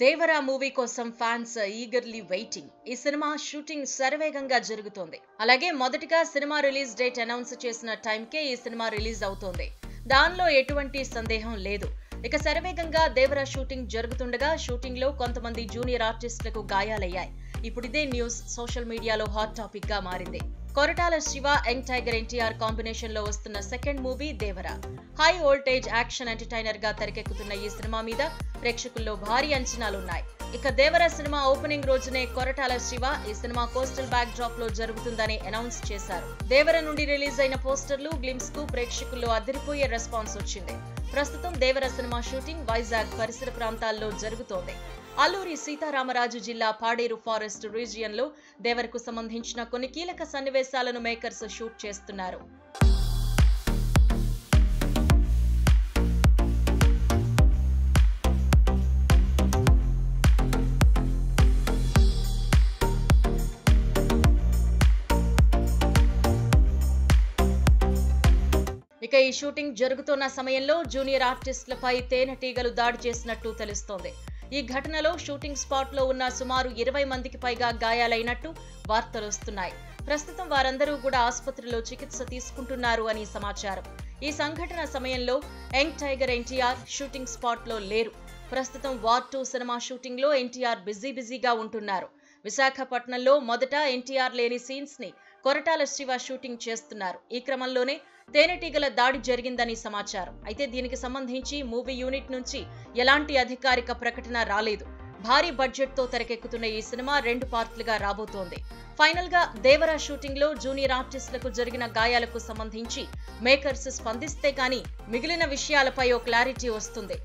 Devara movie కోసం fans eagerly waiting. ఈ cinema shooting శరవేగంగా జరుగుతోంది. అలాగే మొదటిగా సినిమా రిలీజ్ డేట్ అనౌన్స్ చేసిన టైంకే ఈ సినిమా రిలీజ్ అవుతోంది. దానిలో ఎటువంటి సందేహం లేదు. ఇక శరవేగంగా దేవరా షూటింగ్ జరుగుతుండగా షూటింగ్ లో కొంతమంది జూనియర్ ఆర్టిస్టులకు గాయాలయ్యాయి. ఇప్పుడు ఇదే న్యూస్ సోషల్ మీడియాలో హాట్ టాపిక్ గా మారింది. Koratala Shiva, young tiger NTR combination లో వస్తున్న second movie Devara. High voltage action entertainer గా తెరకెక్కుతున్న ఈ సినిమా మీద ప్రేక్షకుల్లో భారీ అంచనాలున్నాయి. ఇక దేవరా సినిమా ఓపెనింగ్ రోజునే కొరటాల శివ ఈ సినిమా కోస్టల్ బ్యాక్ డ్రాప్ లో జరుగుతుందని అనౌన్స్ చేశారు. దేవరా నుండి రిలీజ్ అయిన పోస్టర్లు, గ్లిమ్స్ కు ప్రేక్షకుల్లో అదిరిపోయే రెస్పాన్స్ వచ్చింది. ప్రస్తుతం దేవరా సినిమా షూటింగ్ వైజాగ్ పరిసర ప్రాంతాల్లో జరుగుతోంది. అల్లూరి సీతారామరాజు జిల్లా పాడేరు ఫారెస్ట్ రీజియన్ లో దేవరకు సంబంధించిన కొన్ని కీలక సన్నివేశాలను మేకర్స్ షూట్ చేస్తున్నారు. ఇక ఈ షూటింగ్ జరుగుతున్న సమయంలో జూనియర్ ఆర్టిస్టులపై తేనెటీగలు దాడి చేసినట్టు తెలుస్తోంది. ఈ ఘటనలో షూటింగ్ స్పాట్ లో ఉన్న సుమారు 20 మందికి పైగా గాయాలైనట్టు వార్తలు వస్తున్నాయి. ప్రస్తుతం వారందరూ కూడా ఆసుపత్రిలో చికిత్స తీసుకుంటున్నారు అని సమాచారం. ఈ సంఘటన సమయంలో young tiger NTR shooting spot లో లేరు. ప్రస్తుతం వార్ 2 సినిమా షూటింగ్ లో ఎన్టీఆర్ బిజీగా ఉంటున్నారు. విశాఖపట్నంలో మొదట ఎన్టీఆర్ లేని సీన్స్ ని కొరటాల శివ షూటింగ్ చేస్తున్నారు. ఈ క్రమంలోనే తేనెటీగల దాడి జరిగిందని సమాచారం. అయితే దీనికి సంబంధించి మూవీ యూనిట్ నుంచి ఎలాంటి అధికారిక ప్రకటన రాలేదు. భారీ బడ్జెట్ తో తెరకెక్కుతున్న ఈ సినిమా 2 పార్ట్లుగా రాబోతోంది. ఫైనల్ గా దేవరా షూటింగ్ లో జూనియర్ ఆర్టిస్టులకు జరిగిన గాయాలకు సంబంధించి మేకర్స్ స్పందిస్తే కానీ మిగిలిన విషయాలపై ఓ క్లారిటీ వస్తుంది.